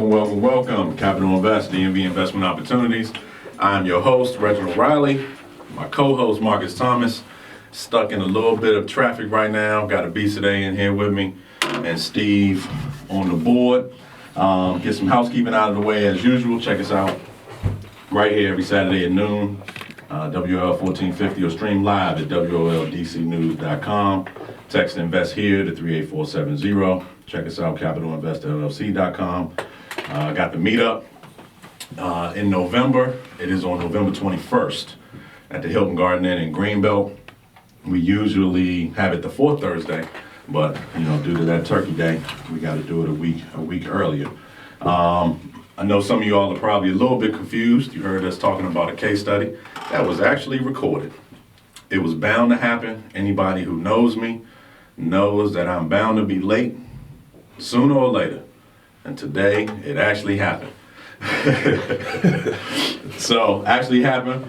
Welcome. Capital Invest, DMV Investment Opportunities. I'm your host, Reginald Riley. My co-host, Marcus Thomas. Stuck in a little bit of traffic right now. Got a beast today in here with me. And Steve on the board. Get some housekeeping out of the way as usual. Check us out right here every Saturday at noon. WL 1450 or stream live at WOLDCnews.com. Text invest here to 38470. Check us out, capitalinvestllc.com. Got the meetup in November. It is on November 21st at the Hilton Garden Inn in Greenbelt. We usually have it the fourth Thursday, but due to that Turkey Day, we got to do it a week earlier. I know some of you all are probably a little bit confused. You heard us talking about a case study that was actually recorded. It was bound to happen. Anybody who knows me knows that I'm bound to be late sooner or later. And today, it actually happened. So, actually happened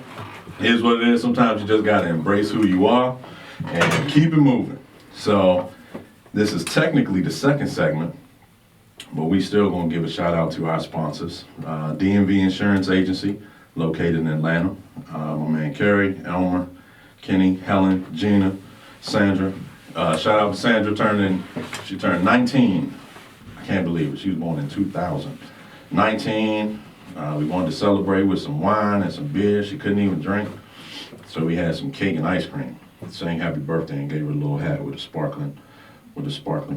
is what it is. Sometimes you just got to embrace who you are and keep it moving. So, this is technically the second segment, but we still going to give a shout out to our sponsors. DMV Insurance Agency, located in Atlanta. My man Kerry, Elmer, Kenny, Helen, Gina, Sandra. Shout out to Sandra, she turned 19. I can't believe it. She was born in 2000. 19. We wanted to celebrate with some wine and some beer. She couldn't even drink. So we had some cake and ice cream. Saying happy birthday and gave her a little hat with a sparkling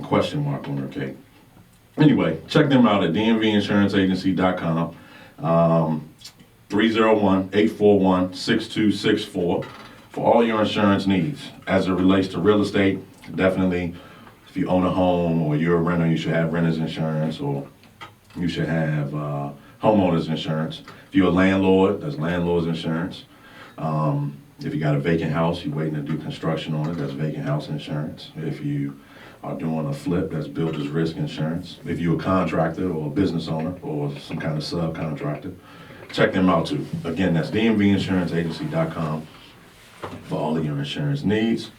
question mark on her cake. Anyway, check them out at dmvinsuranceragency.com. 301-841-6264 for all your insurance needs. As it relates to real estate, definitely if you own a home or you're a renter, you should have renter's insurance, or you should have homeowner's insurance. If you're a landlord, that's landlord's insurance. If you got a vacant house, you're waiting to do construction on it, that's vacant house insurance. If you are doing a flip, that's builder's risk insurance. If you're a contractor or a business owner or some kind of subcontractor, check them out too. Again, that's dmvinsuranceragency.com for all of your insurance needs.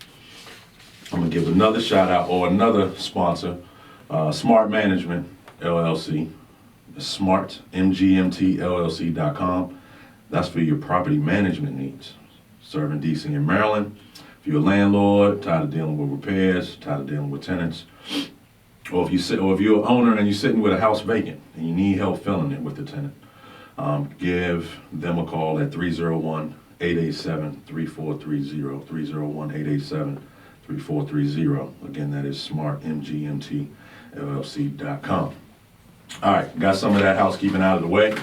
I'm gonna give another shout out or another sponsor, Smart Management LLC, smartmgmtllc.com. That's for your property management needs. Serving DC and Maryland. If you're a landlord, tired of dealing with repairs, tired of dealing with tenants, or if you're an owner and you're sitting with a house vacant and you need help filling it with the tenant, give them a call at 301-887-3430, 301-887-3430. Again, that is smartmgmtllc.com. All right, got some of that housekeeping out of the way.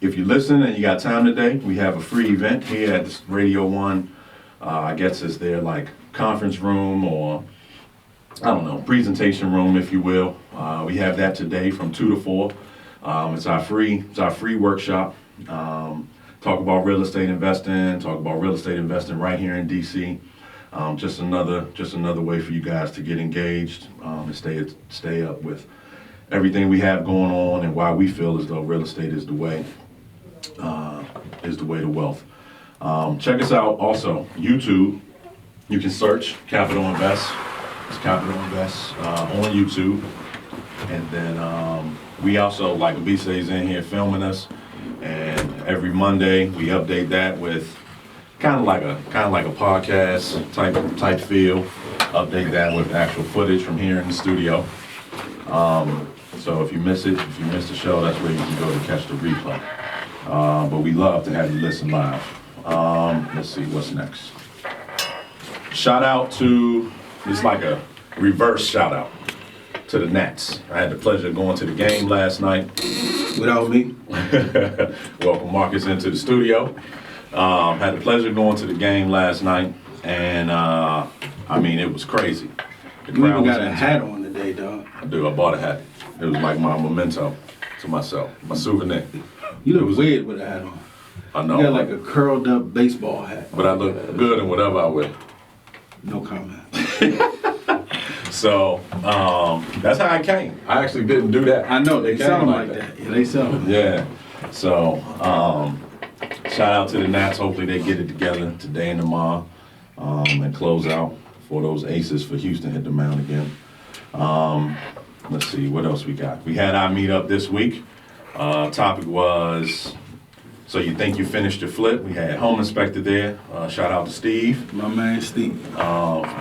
If you listen and you got time today, we have a free event here at this Radio 1. I guess it's their like conference room or, I don't know, presentation room, if you will. We have that today from 2 to 4. It's our free workshop. Talk about real estate investing, right here in DC. Just another way for you guys to get engaged and stay up with everything we have going on and why we feel as though real estate is the way to wealth. Check us out also, YouTube. You can search Capital Invest. It's Capital Invest on YouTube. And then we also, like Abisa is in here filming us, and every Monday we update that with kind of like a podcast type feel. Update that with actual footage from here in the studio. So if you miss the show, that's where you can go to catch the replay. But we love to have you listen live. Let's see what's next. Shout out to, it's like a reverse shout out to the Nats. I had the pleasure of going to the game last night. Without me. Welcome Marcus into the studio. Had the pleasure of going to the game last night, and it was crazy. You even got a hat on today, dog. I do. I bought a hat. It was like my memento to myself, my souvenir. You look weird with a hat on. I know. You got like a curled up baseball hat. But I look good in whatever I wear. No comment. So that's how I came. I actually didn't do that. I know they sell them like that. Yeah, they sell them. Yeah. So shout out to the Nats. Hopefully they get it together today and tomorrow and close out for those aces for Houston hit the mound again. let's see, what else we got? We had our meetup this week. Topic was, so you think you finished your flip? We had home inspector there. Shout out to Steve. My man Steve.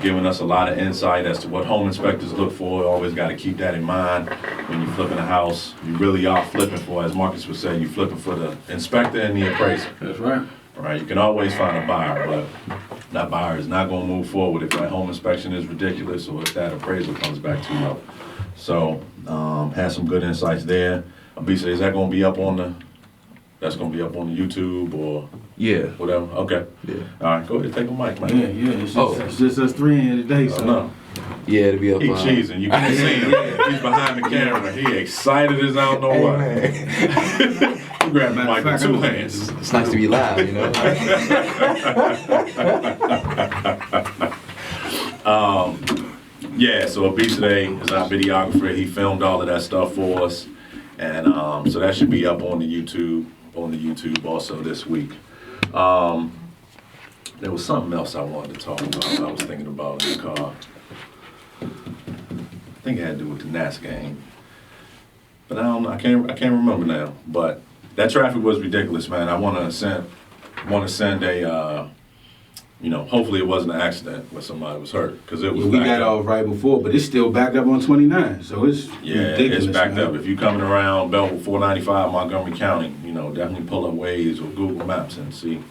Giving us a lot of insight as to what home inspectors look for. Always got to keep that in mind when you're flipping a house. You really are flipping for, as Marcus would say, you're flipping for the inspector and the appraiser. That's right. Right, you can always find a buyer, but that buyer is not gonna move forward if that home inspection is ridiculous or if that appraisal comes back too low. So, had some good insights there. Abisa, is that gonna be up on the, that's gonna be up on the YouTube or Yeah. whatever? Okay. Yeah. All right, go ahead, take a mic, man. Yeah. It's just us three in here today, so. No, Yeah, it'll be up. he cheesing, you can't see him. He's behind the camera, he excited as I don't know what. You grab the mic with two hands. It's nice to be live, you know. Yeah, so Abisa today is our videographer. He filmed all of that stuff for us, and so that should be up on the YouTube also this week. There was something else I wanted to talk about. I was thinking about in the car. I think it had to do with the Nats game, but I don't know. I can't remember now. But that traffic was ridiculous, man. I want to send a. Hopefully it wasn't an accident where somebody was hurt, because it was. We backed got up. off right before, but it's still backed up on 29, so it's ridiculous. It's backed man. up. If you're coming around Belleville 495 Montgomery County, definitely pull up Waze or Google Maps and see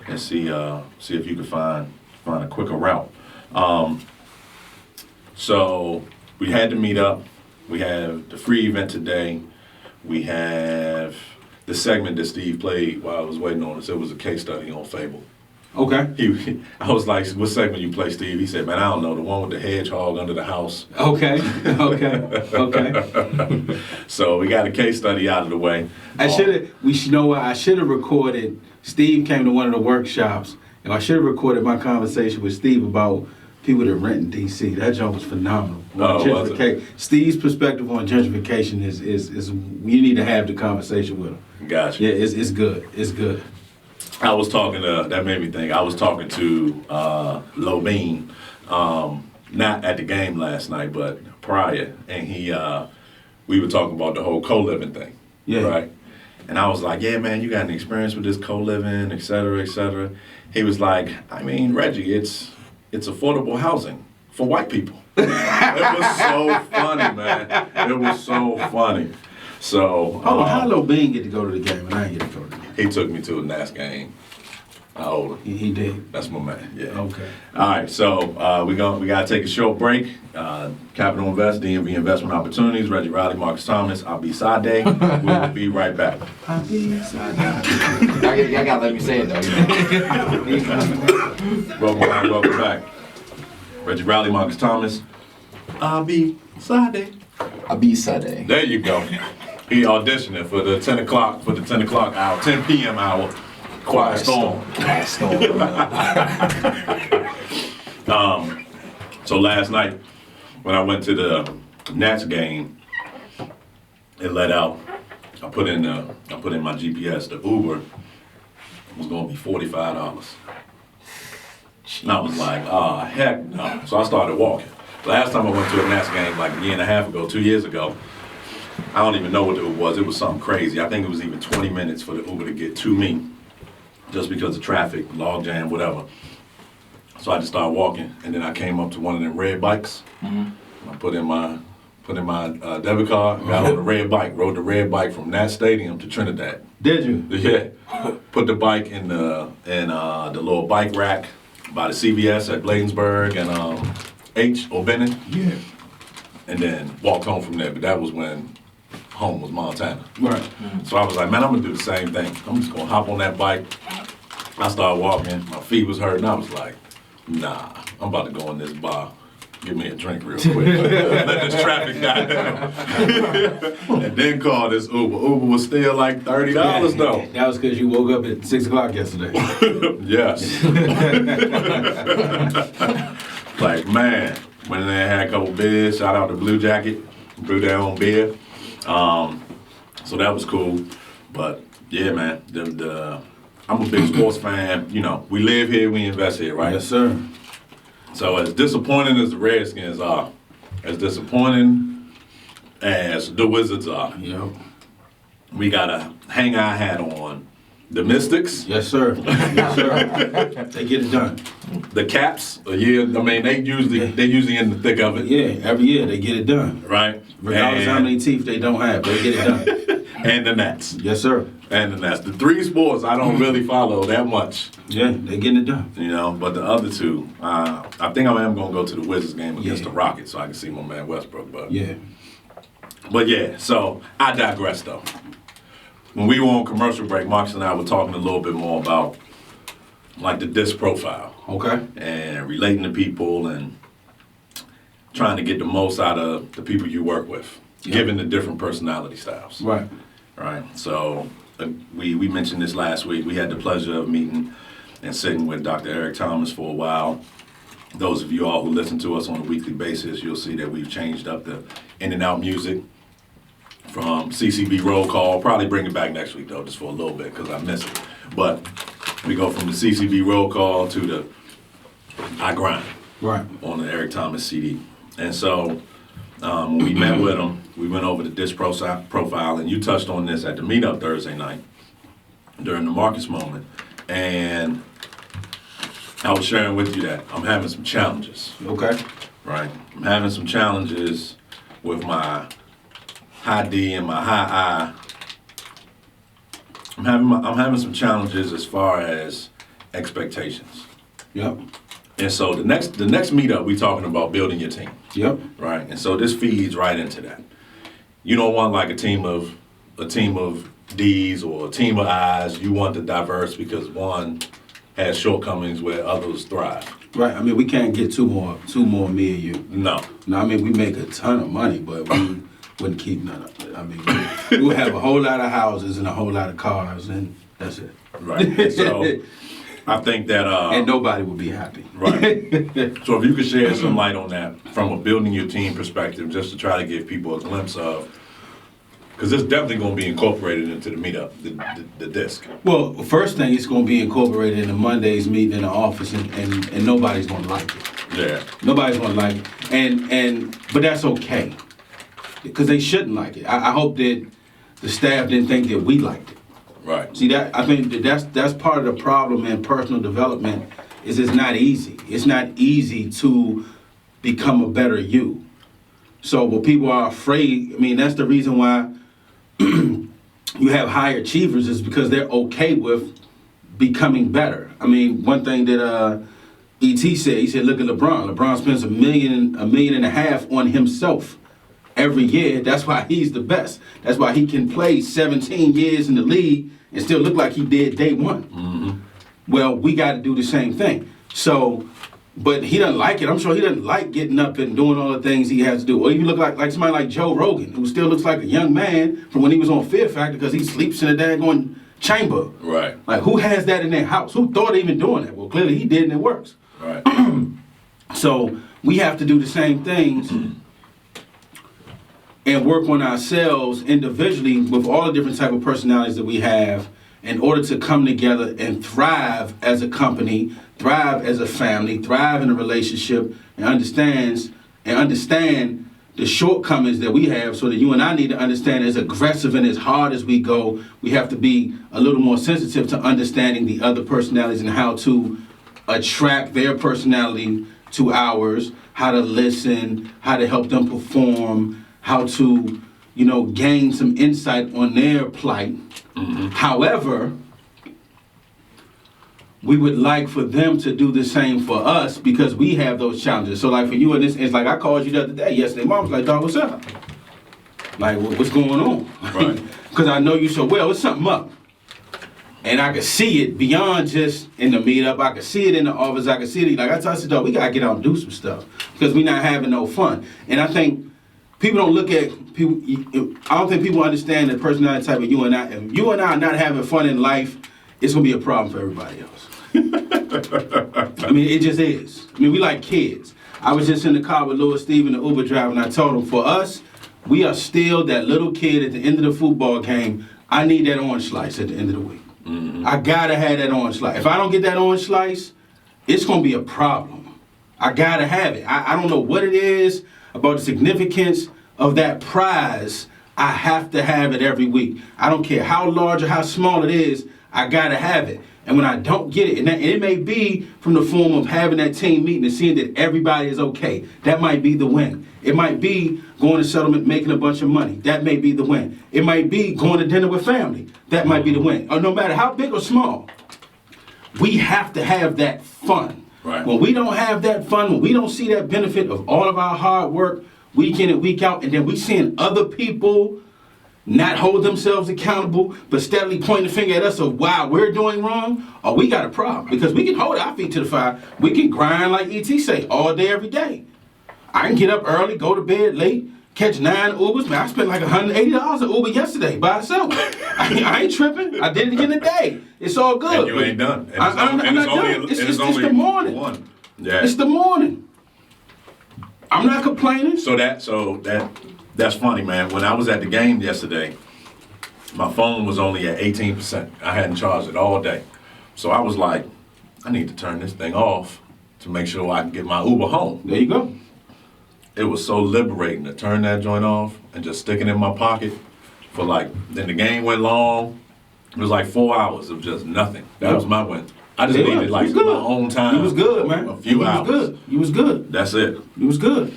if you can find a quicker route. So we had to meet up. We have the free event today. We have the segment that Steve played while I was waiting on us. It was a case study on Fable. Okay. I was like, what segment you play, Steve? He said, man, I don't know, the one with the hedgehog under the house. Okay. So we got a case study out of the way. I should have recorded. Steve came to one of the workshops, and I should have recorded my conversation with Steve about people that rent in DC. That job was phenomenal. Was it? Steve's perspective on gentrification is you need to have the conversation with him. Gotcha. Yeah, it's good. It's good. I was talking to, that made me think, I was talking to Lo Bean, not at the game last night, but prior, and we were talking about the whole co-living thing, Yeah. right? And I was like, yeah, man, you got an experience with this co-living, et cetera, et cetera. He was like, I mean, Reggie, it's affordable housing for white people. It was so funny, man. It was so funny. So, How Lo Bean get to go to the game and I didn't get to go to the game? he took me to a Nats game. I owed him. He did. That's my man. Yeah. Okay. All right. So we gotta take a short break. Capital Invest, DMV Investment Opportunities. Reggie Riley, Marcus Thomas. I'll be Sade. We will be right back. I'll be inside out. Y'all gotta let me say it though. Welcome back. Reggie Riley, Marcus Thomas. I'll be Sade. I'll be Sunday. There you go. He auditioning for the 10 o'clock hour, 10 p.m. hour. Quiet Storm. Quiet Storm. So last night, when I went to the Nats game, it let out. I put in my GPS. The Uber was going to be $45. And I was like, heck no. So I started walking. Last time I went to a Nats game, like a year and a half ago, 2 years ago, I don't even know what it was. It was something crazy. I think it was even 20 minutes for the Uber to get to me, just because of traffic, log jam, whatever. So I just started walking, and then I came up to one of them red bikes. I put in my debit card, got on the red bike, rode the red bike from Nats Stadium to Trinidad. Did you? Yeah. Put the bike in the little bike rack by the CVS at Bladensburg and H or Bennett. Yeah. And then walked home from there. But that was when home was Montana. Right. So I was like, man, I'm gonna do the same thing. I'm just gonna hop on that bike. I started walking. My feet was hurting. I was like, nah, I'm about to go in this bar. Give me a drink real quick. Let this traffic die down. And then call this Uber. Uber was still like $30 though. That was because you woke up at 6 o'clock yesterday. Yes. Like, man, went in there, had a couple beers. Shout out to Blue Jacket. Brewed their own beer. So that was cool. But yeah, man, I'm a big sports fan. We live here, we invest here, right? Yes, sir. So as disappointing as the Redskins are, as disappointing as the Wizards are. Yep. We gotta hang our hat on the Mystics, Yes, sir. Yes, sir. They get it done. the Caps. Yeah, I mean they're usually in the thick of it, Yeah, every year they get it done. right? Regardless how many teeth they don't have, they get it done. And the Nets. Yes, sir. And the Nets. The three sports I don't really follow that much, Yeah, they getting it done. you know. But the other two, I think I am gonna go to the Wizards game against Yeah. the Rockets so I can see my man Westbrook. Yeah. But yeah, so I digress though. When we were on commercial break, Marcus and I were talking a little bit more about like the disc profile Okay. and relating to people and trying to get the most out of the people you work with, Yeah. given the different personality styles. Right. Right. So we mentioned this last week. We had the pleasure of meeting and sitting with Dr. Eric Thomas for a while. Those of you all who listen to us on a weekly basis, you'll see that we've changed up the in and out music from CCB roll call. Probably bring it back next week though, just for a little bit because I miss it. But we go from the CCB roll call to the I Grind Right. on the Eric Thomas CD. And so when we met with him, we went over the disc profile, and you touched on this at the meetup Thursday night during the Marcus moment. And I was sharing with you that I'm having some challenges, Okay. right? I'm having some challenges with my high D and my high I. I'm having some challenges as far as expectations. Yep. And so the next meetup, we talking about building your team, Yep. right? And so this feeds right into that. You don't want like a team of D's or a team of I's. You want the diverse because one has shortcomings where others thrive. Right. I mean, we can't get two more me and you. No, No, I mean, we make a ton of money, but we wouldn't keep none of it. I mean, we would have a whole lot of houses and a whole lot of cars, and that's it. right? So I think that And nobody would be happy. right. So if you could share some light on that from a building your team perspective, just to try to give people a glimpse of, because it's definitely going to be incorporated into the meetup, the disc. Well, first thing, it's going to be incorporated in the Mondays meeting in the office, and nobody's going to like it. Yeah. Nobody's going to like it. But that's okay, because they shouldn't like it. I hope that the staff didn't think that we liked it. Right. See, that I think that's part of the problem in personal development is it's not easy. It's not easy to become a better you. So when people are afraid, I mean, that's the reason why you have high achievers is because they're okay with becoming better. I mean, one thing that E.T. said, he said, look at LeBron. LeBron spends $1.5 million on himself every year. That's why he's the best. That's why he can play 17 years in the league and still look like he did day one. Mm-hmm. Well, we got to do the same thing. So, but he doesn't like it. I'm sure he doesn't like getting up and doing all the things he has to do. Or even look like somebody like Joe Rogan, who still looks like a young man from when he was on Fear Factor because he sleeps in a daggone chamber. Right. Like, who has that in their house? Who thought of even doing that? Well, clearly he did and it works. Right. So we have to do the same things and work on ourselves individually with all the different type of personalities that we have in order to come together and thrive as a company, thrive as a family, thrive in a relationship, and understand the shortcomings that we have, so that you and I need to understand, as aggressive and as hard as we go, we have to be a little more sensitive to understanding the other personalities and how to attract their personality to ours, how to listen, how to help them perform, how to, gain some insight on their plight. Mm-hmm. However, we would like for them to do the same for us because we have those challenges. So like for you, and it's like I called you the other day, yesterday, Mom was like, dog, what's up? Like, what's going on? Right. Because I know you so well, it's something up. And I could see it beyond just in the meetup. I could see it in the office. I could see it. Like I said, dog, we got to get out and do some stuff because we're not having no fun. And I think people don't look at people. I don't think people understand the personality type of you and I. If you and I are not having fun in life, it's going to be a problem for everybody else. I mean, it just is. I mean, we like kids. I was just in the car with Louis Steven, the Uber driver, and I told him, for us, we are still that little kid at the end of the football game. I need that orange slice at the end of the week. Mm-hmm. I gotta have that orange slice. If I don't get that orange slice, it's gonna be a problem. I gotta have it. I don't know what it is about the significance of that prize, I have to have it every week. I don't care how large or how small it is, I gotta have it. And when I don't get it, and it may be from the form of having that team meeting and seeing that everybody is okay. That might be the win. It might be going to settlement, making a bunch of money. That may be the win. It might be going to dinner with family. That might be the win. Or no matter how big or small, we have to have that fun. Right. When we don't have that fun, when we don't see that benefit of all of our hard work week in and week out, and then we seeing other people not hold themselves accountable, but steadily point the finger at us of, wow, we're doing wrong, or we got a problem. Because we can hold our feet to the fire. We can grind, like E.T. say, all day, every day. I can get up early, go to bed late, catch 9 Ubers. Man, I spent like $180 an Uber yesterday by itself. I ain't tripping. I did it again today. It's all good. And you ain't done. And I'm not done. It's the morning. One. Yeah. It's the morning. I'm not complaining. That's funny, man. When I was at the game yesterday, my phone was only at 18%. I hadn't charged it all day. So I was like, I need to turn this thing off to make sure I can get my Uber home. There you go. It was so liberating to turn that joint off and just stick it in my pocket for then the game went long. It was like 4 hours of just nothing. That was my win. I just needed my own time. You was good, man. A few hours. You was good. That's it. You was good.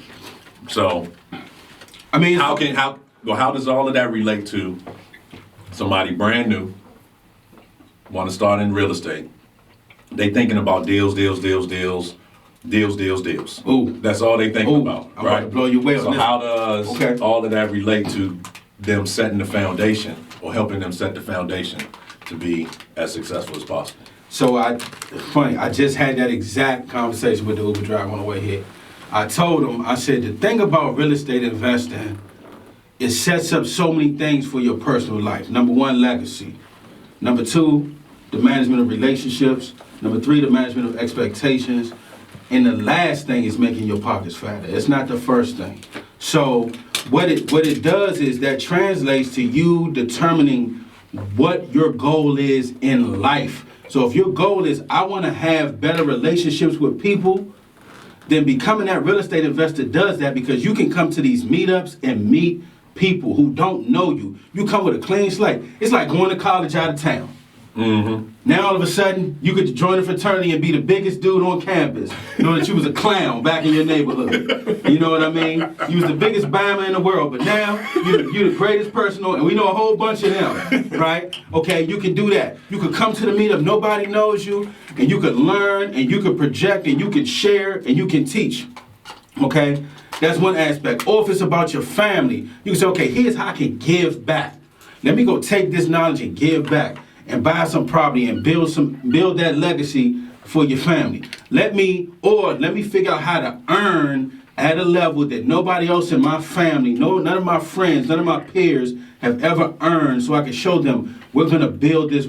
So, I mean, how does all of that relate to somebody brand new, want to start in real estate? They thinking about deals. Ooh. That's all they thinking about, I'm right? about to blow your way on So this. how does all of that relate to them setting the foundation or helping them set the foundation to be as successful as possible? So I just had that exact conversation with the Uber driver on the way here. I told him, I said, the thing about real estate investing, it sets up so many things for your personal life. Number 1, legacy. Number 2, the management of relationships. Number 3, the management of expectations. And the last thing is making your pockets fatter. It's not the first thing. So what it does is that translates to you determining what your goal is in life. So if your goal is, I want to have better relationships with people, then becoming that real estate investor does that, because you can come to these meetups and meet people who don't know you. You come with a clean slate. It's like going to college out of town. Mm-hmm. Now all of a sudden, you get to join a fraternity and be the biggest dude on campus. You know that you was a clown back in your neighborhood. You know what I mean? You was the biggest Bama in the world, but now you're the greatest person, and we know a whole bunch of them, right? Okay, you can do that. You could come to the meetup, nobody knows you, and you could learn, and you could project, and you could share, and you can teach, okay? That's one aspect. Or if it's about your family, you can say, okay, here's how I can give back. Let me go take this knowledge and give back, and buy some property and build that legacy for your family. Let me figure out how to earn at a level that nobody else in my family, none of my friends, none of my peers have ever earned, so I can show them we're gonna build this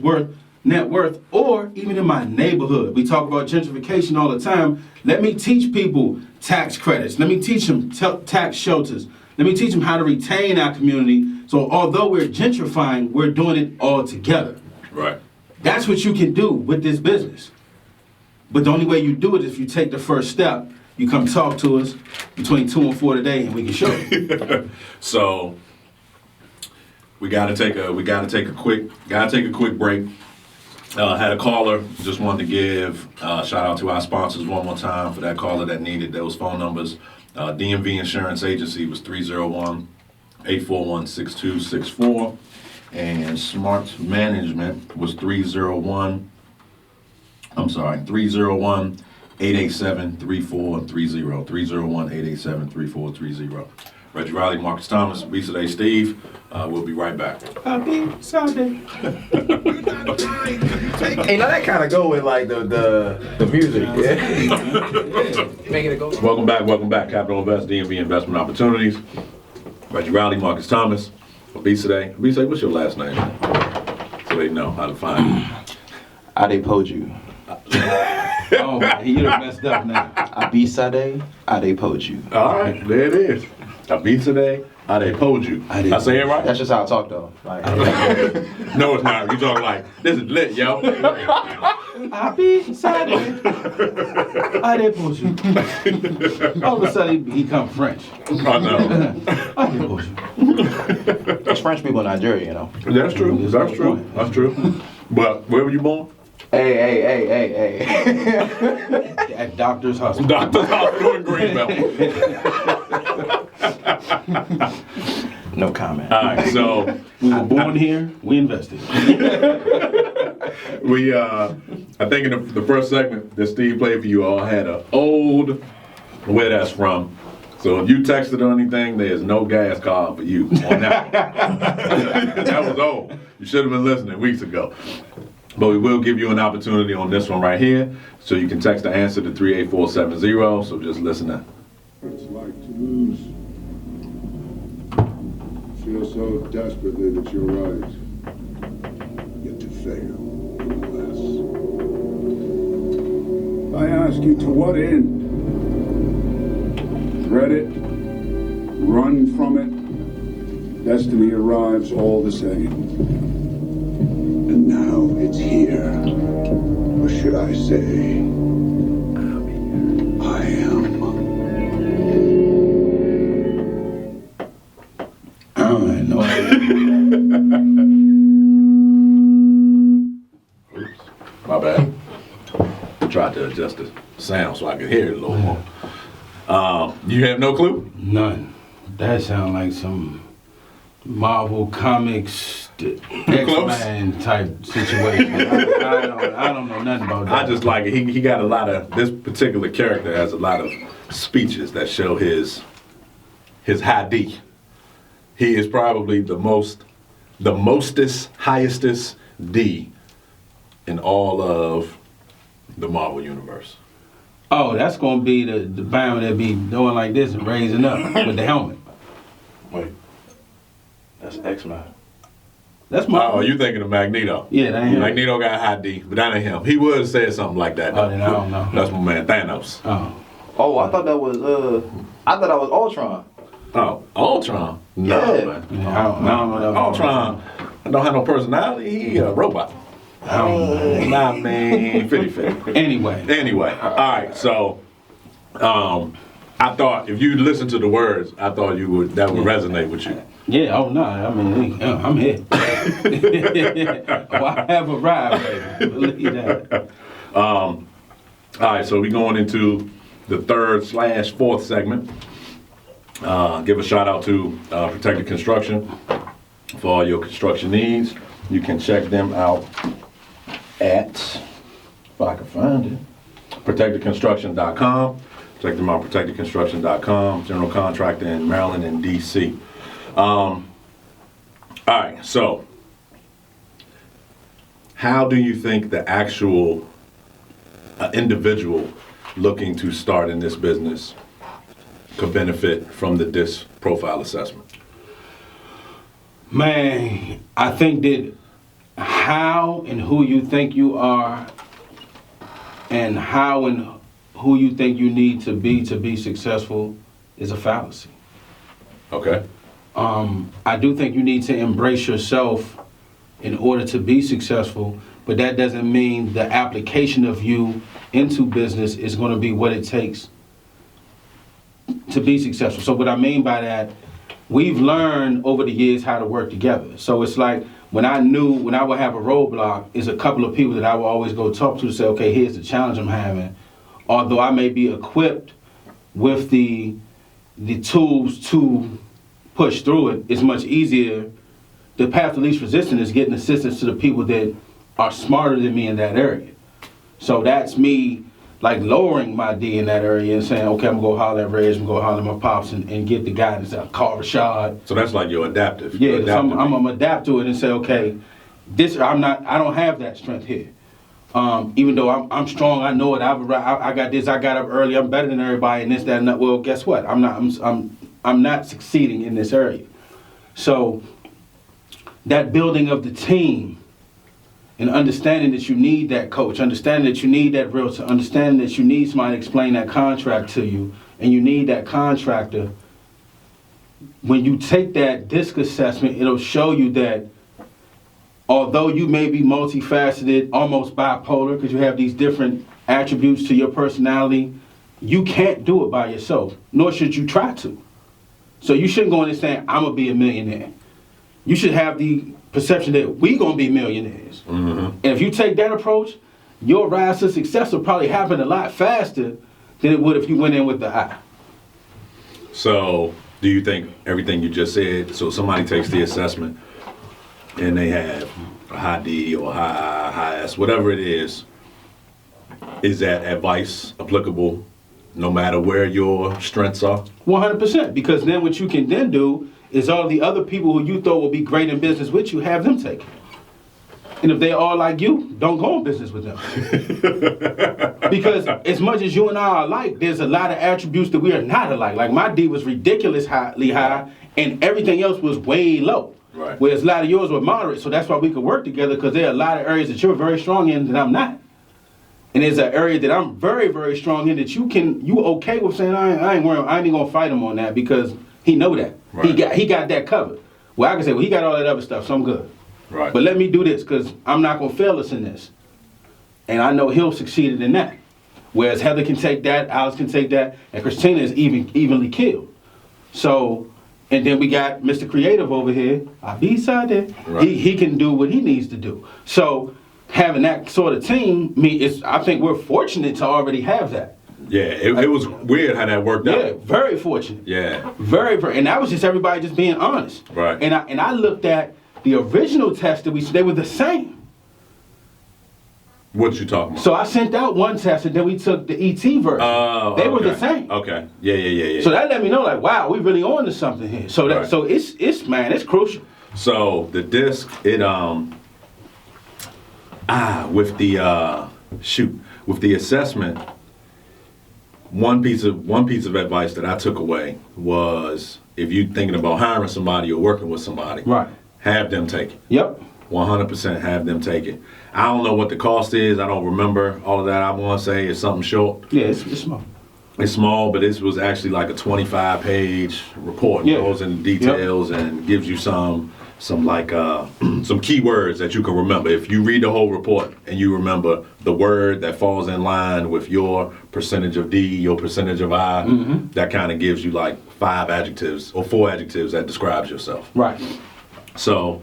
net worth. Or even in my neighborhood, we talk about gentrification all the time. Let me teach people tax credits. Let me teach them tax shelters. Let me teach them how to retain our community. So although we're gentrifying, we're doing it all together. Right. That's what you can do with this business. But the only way you do it is if you take the first step. You come talk to us between 2 and 4 today, and we can show you. So we gotta take a quick break. Had a caller, just wanted to give shout out to our sponsors one more time for that caller that needed those phone numbers. DMV Insurance Agency was 301-841-6264. And Smart Management was 301-887-3430. 301-887-3430. Reggie Riley, Marcus Thomas, B-Today Steve. We'll be right back. Happy Sunday. Hey, now that kind of go with like the music, yeah. Making it go. Welcome back. Capital Invest, DMV Investment Opportunities. Reggie Riley, Marcus Thomas. B-Today. B-Today, what's your last name? So they know how to find you. Adepoju. Oh, man, you done messed up now. Abisade Adepoju. All right, there it is. B-Today, Adepoju. I say it right? That's just how I talk though. Like, No, it's not. You talk like, this is lit, yo. I be Saturday. I did push you. All of a sudden he come French. I know. I did push you. There's French people in Nigeria, you know. That's true. That's true. That's true. But where were you born? Hey. At Doctor's Hospital. Doctor's Hospital in Greenbelt. No comment. All right, so We were born here, we invested. we, I think in the first segment that Steve played for you all had an old where that's from. So if you texted or anything, there's no gas card for you on that. That was old. You should have been listening weeks ago. But we will give you an opportunity on this one right here. So you can text the answer to 38470. So just listen in. It's like to lose. Feel so desperately that you're right. Yet to fail, nonetheless. I ask you, to what end? Dread it? Run from it? Destiny arrives all the same. And now it's here. Or should I say, I am. I don't know. Oops, my bad. I tried to adjust the sound so I could hear it a little more. You have no clue? None. That sound like some Marvel Comics, X-Men type situation. I don't know nothing about that. I just like it. He got a lot of, this particular character has a lot of speeches that show his high D. He is probably the mostest, highestest D in all of the Marvel universe. Oh, that's gonna be the band that be doing like this and raising up with the helmet. Wait. That's X-Men. That's my. Oh, you thinking of Magneto? Yeah, that ain't him. Magneto got high D, but that ain't him. He would have said something like that. Oh, then I don't know. That's my man Thanos. Oh. Oh, I thought that was Ultron. Oh, Ultron? No, Yeah. man. Yeah, I don't know that. Ultron don't have no personality. He a robot. I don't know. Nah, man, 50-50. Anyway, All right, so I thought if you listen to the words, I thought that would resonate with you. yeah, oh no, I mean, I'm here. Oh, I have arrived, baby. Believe that. All right, so we're going into the 3rd/4th segment. Give a shout out to Protected Construction for all your construction needs. You can check them out at, if I can find it, protectedconstruction.com. Check them out, protectedconstruction.com. General contractor in Maryland and DC. All right, so how do you think the actual individual looking to start in this business could benefit from the DISC profile assessment? Man, I think that how and who you think you are and how and who you think you need to be successful is a fallacy. Okay. I do think you need to embrace yourself in order to be successful, but that doesn't mean the application of you into business is going to be what it takes to be successful. So what I mean by that, we've learned over the years how to work together. So it's like when I would have a roadblock, is a couple of people that I would always go talk to say, okay, here's the challenge I'm having. Although I may be equipped with the tools to push through it, it's much easier. The path of least resistance is getting assistance to the people that are smarter than me in that area. So that's me like lowering my D in that area and saying, okay, I'm gonna go holler at Reg, I'm gonna go holler at my pops and get the guidance. I'll call Rashad. So that's like your adaptive. Yeah, Your so I'm adaptive. gonna adapt to it and say, okay, I don't have that strength here. Even though I'm strong, I know it. I got this. I got up early. I'm better than everybody, and this, that, and that. Well, guess what? I'm not succeeding in this area. So that building of the team, and understanding that you need that coach, understanding that you need that realtor, understanding that you need somebody to explain that contract to you, and you need that contractor. When you take that DISC assessment, it'll show you that although you may be multifaceted, almost bipolar, because you have these different attributes to your personality, you can't do it by yourself, nor should you try to. So you shouldn't go in there saying, I'm gonna be a millionaire. You should have the perception that we gonna be millionaires. And if you take that approach, your rise to success will probably happen a lot faster than it would if you went in with the I. So, do you think everything you just said, so somebody takes the assessment and they have a high D or high I, high S, whatever it is that advice applicable no matter where your strengths are? 100%, because then what you can then do is all the other people who you thought would be great in business with you, have them take it. And if they all like you, don't go in business with them. Because as much as you and I are alike, there's a lot of attributes that we are not alike. Like my D was ridiculously high, and everything else was way low. Right. Whereas a lot of yours were moderate, so that's why we could work together, because there are a lot of areas that you're very strong in that I'm not. And there's an area that I'm very, very strong in that you okay with saying, I ain't worried, I ain't even gonna fight him on that, because he know that. Right. He got that covered. Well, I can say, well, he got all that other stuff, so I'm good. Right. But let me do this, because I'm not gonna fail us in this. And I know he'll succeed in that. Whereas Heather can take that, Alice can take that, and Christina is evenly killed. So, and then we got Mr. Creative over here, our B-side there. Right. He can do what he needs to do. So, having that sort of team, I think we're fortunate to already have that. Yeah, it was weird how that worked out. Yeah, very fortunate. Yeah. Very, and that was just everybody just being honest. Right. And I looked at the original test that they were the same. What you talking about? So I sent out one test and then we took the ET version. They were the same. Okay. Yeah. So that let me know, like, wow, we really on to something here. So that Right. so it's crucial. So the disc, with the assessment, one piece of advice that I took away was, if you're thinking about hiring somebody or working with somebody, Right. have them take it. Yep. 100% have them take it. I don't know what the cost is. I don't remember all of that. I want to say it's something short. Yeah, it's small. It's small, but this was actually like a 25-page report. Yeah. It goes into details and gives you some like some key words that you can remember. If you read the whole report and you remember the word that falls in line with your percentage of D, your percentage of I, that kind of gives you like 5 adjectives or 4 adjectives that describes yourself. Right. So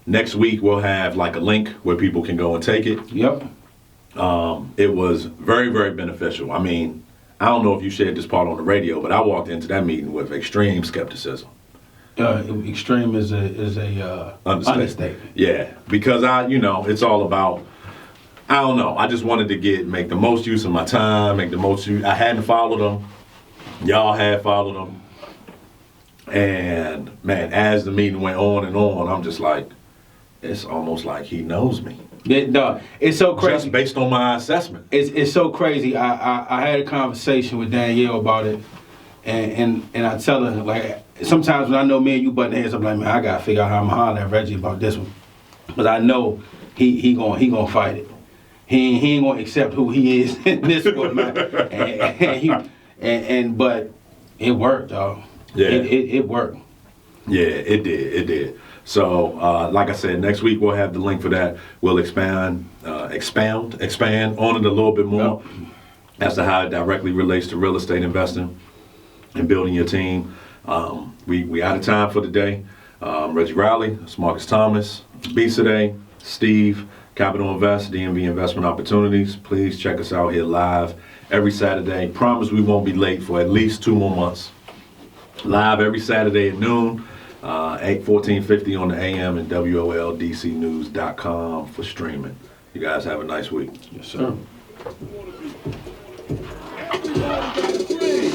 next week we'll have like a link where people can go and take it. Yep. It was very, very beneficial. I mean, I don't know if you shared this part on the radio, but I walked into that meeting with extreme skepticism. Extreme is a understatement. Yeah, because it's all about, I don't know. I just wanted to make the most use of my time, make the most use. I hadn't followed them. Y'all had followed them. And man, as the meeting went on and on, I'm just like, it's almost like he knows me. No, it's so crazy. Just based on my assessment. It's so crazy. I had a conversation with Danielle about it, and I tell her, like, sometimes when I know me and you button heads, I'm like, man, I gotta figure out how I'm gonna holler at Reggie about this one, but I know he gonna fight it. He ain't gonna accept who he is in this one, man. But it worked, dog. Yeah. It worked. Yeah, it did. So, like I said, next week we'll have the link for that. We'll expand on it a little bit more as to how it directly relates to real estate investing and building your team. We out of time for today. Reggie Riley, it's Marcus Thomas, B today, Steve, Capital Invest, DMV Investment Opportunities. Please check us out here live every Saturday. Promise we won't be late for at least 2 more months. Live every Saturday at noon. 1450 on the AM and WOLDCnews.com for streaming. You guys have a nice week. Yes, sir. Everyone got free.